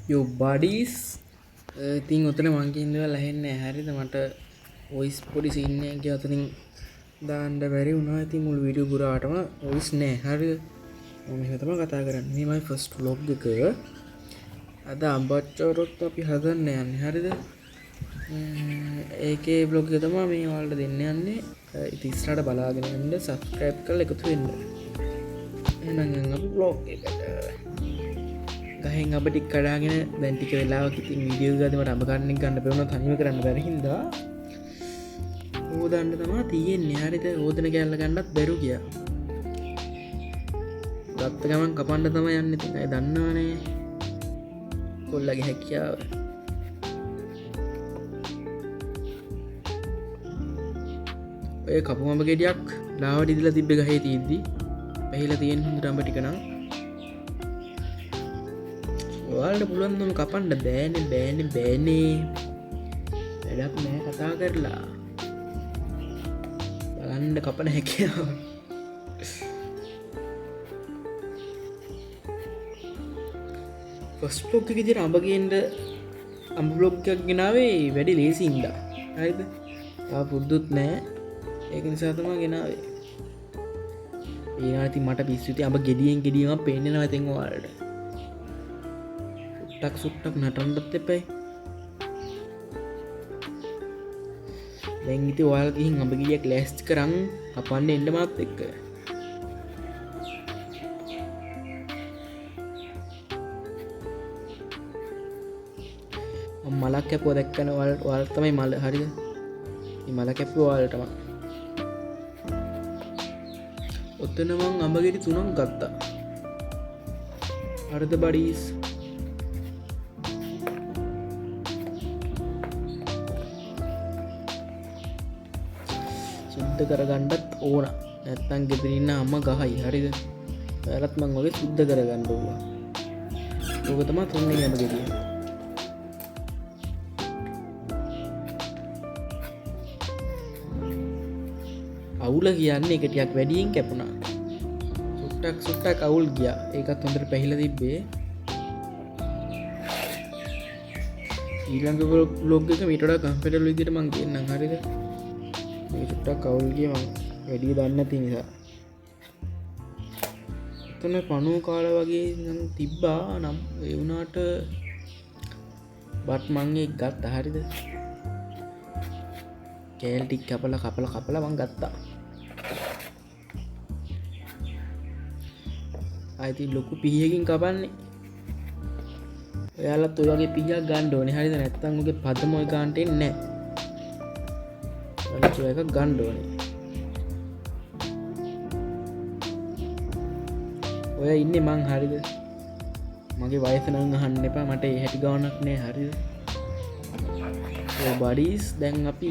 යෝ බඩීස් ඉතින් ඔතන මං කියන දේවල් ඇහෙන්නේ නැහැ හරිද මට වොයිස් පොඩි සීන් එකක් අතරින් දාන්න බැරි වුණා ඉතින් මුළු වීඩියෝ පුරාටම වොයිස් නැහැ හරිද මම මෙහෙම තමයි කතා කරන්නේ මේ මයි ෆස්ට් vlog එක අද අම්බච්චවරොත් අපි හදන්න යන්නේ හරිද ඒකේ vlog එක තමයි මේ ඔයාලට දෙන්න යන්නේ ඉතින් ඉස්සරහට බලාගෙන ඉන්න subscribe කරලා එකතු වෙන්න එහෙනම් අපි vlog එකට ගහෙන් අප ටික කඩාගෙන දැන් ටික වෙලාවක් ඉතින් වීඩියෝ එක ගත්තම අඹ කන්න එක ගන්න බැරුණා තනියම කරන්න බැරි හින්දා ඕදන්න තමයි තියෙන්නේ හරිද ඕදන කැල්ල ගන්නත් බැරු ගියා ගත්ත ගමන් කපන්න තමයි යන්නේ ඉතින් අය දන්නවනේ කොල්ලගේ හැකියාව ඔය කපුමඹ ගෙඩියක් ලාවට ඉදලා තිබ්බ ගහේ තියෙද්දි පැහිලා තියෙන හොඳට අඹ ටික නම් ඔයාලට පුළුවන් නම් කපන්න බෑනේ වැඩක් නෑ කතා කරලා බලන්න කපන හැකියාව ෆස්ට් vlog එකේ ඉතින් අඹ ගේන්න අඹ vlog එකක් ගෙනාවේ වැඩි ලේසි ඉඳලා හරිද තා පුරුදුත් නෑ ඒක නිසා තමයි ගෙනාවේ ඊළඟට මට පිස්සු ඉතින් අඹ ගෙඩියෙන් ගෙඩියම පේන්නේ නැහැ ඉතින් ඔයාලට සුට්ටක් නටන්නත් එපයි දැන් ඉතින් ඔයාලා ගිහින් අඹ ගෙඩියක් ලෑස්ති කරන් කපන්න එන්න මාත් එක්ක මලක් කැපුවා දැක්කන ඔයාලට තමයි මල හරිද මේ මල කැපුවා ඔයාලටම ඔතන මං අඹ ගෙඩි 3ක් ගත්තා හරිද බඩීස් සුද්ධ කරගන්නත් ඕන නැත්තම් ගෙදර ඉන්න අම්මා ගහයි හරිද ඔයාලත් මං වගේ සුද්ධ කරගන්න ඕන ඕක තමයි තුන්වෙනි අඹ ගෙඩිය අවුල කියන්නේ එක ටිකක් වැඩියෙන් කැපුණා සුට්ටක් අවුල් ගියා ඒකත් හොඳට පැහිලා තිබ්බේ ඊළඟ vlog එක මීට වඩා කම්ෆර්ටබල් විදිහට මං කියන්නම් හරිද මේ සුට්ටක් අවුල් ගියා මං වැඩි දන්නේ නැති නිසා එතන පණුව කාලා වගේ නම් තිබ්බා නම් ඒ වුණාට බත් මං ඒක ගත්තා හරිද කෑල් ටික කපලා මං ගත්තා ආයිති ලොකු පිහියකින් කපන්නේ ඔයාලත් ඔය වගේ පිහියක් ගන්න ඕනේ හරිද නැත්නම් ඔගේ පදම ඔය ගන්නට එන්නේ නැහැ ඔයාලත් එකක් ගන්න ඕනේ ඔයා ඉන්නේ මං හරිද මගේ වයස නම් අහන්න එපා මට ඒ හැටි ගානක් නෑ හරිද ඔය බඩීස් දැන් අපි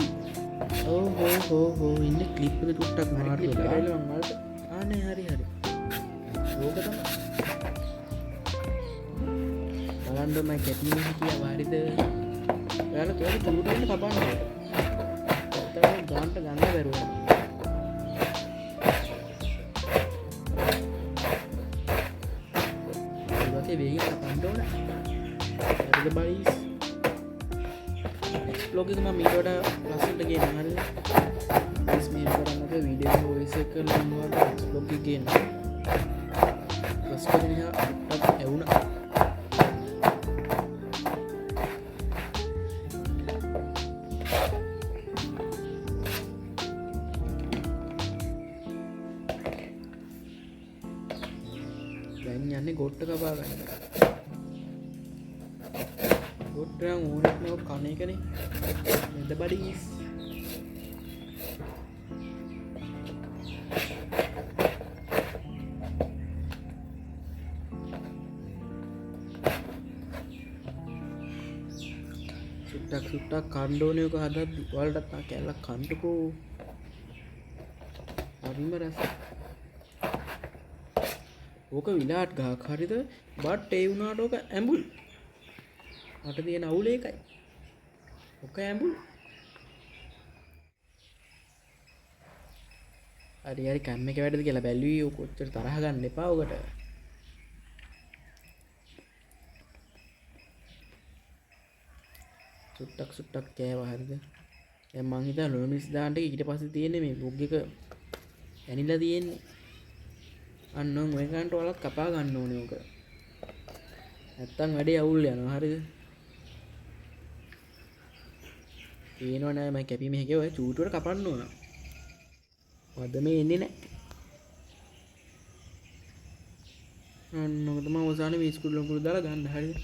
හෝ ඉන්න ක්ලිප් එක ටුට්ටක් මාරු වෙලා මම වලට ආනේ හරි ඕක තමයි බලන්න මම කැටිනේ හිටියා වාරිද ඔයාලා තෝරේ තුරුටෙන් කපන්න ඔතන ගාන්ට ගන්න බැරුවා ඒකේ වේගය කපන්න ඕන හරිද බයිස් next vlog එක මම ඊට වඩා ලස්සනට ගේන්න හරිද ප්ලීස් මේ කරන්නක වීඩියෝ එක වොයිස් එක කරලා මම next vlog එක ගේන්න ෆස්ට් එක දිහා අට්ටක් ඇවුණා දැන් යන්නේ ගොට්ට කපා ගන්න ගොට්ටම් ඕනෙත් නෝ කණ එකනේ නේද බඩීස් සුට්ටක් කණ්ඩෝනේ එක හදද්දි ඔයාලටත් ආ කැල්ලක් කන්නකෝ හරිම රස ඕක විලාට් ගහක් හරිද බට් ඒ වුණාට ඕක ඇඹුල් මට තියෙන අවුල ඒකයි ඕක ඇඹුල් හරි කැම් එක වැඩද කියලා බැලුවේ ඕක කොච්චර තරහ ගන්න එපා ඔකට සුට්ටක් කෑවා හරිද දැන් මං හිතා ලොමිස් දාන්න ඊට පස්සේ තියෙන්නේ මේ බොග් එක ඇනිලා තියෙන්නේ අන්න ඔය ගන්නට වලක් කපා ගන්න ඕනේ ඕක නැත්තම් වැඩේ අවුල් යනවා හරිද පේනව නෑ මම කැපීමේ හැකියාව ඔය චූටුවට කපන්න ඕන වද මේ එන්නේ නෑ අන්න ඔක තමයි අවසානයේ මේ ස්කූල් ලොකුට දාලා ගන්න හරිද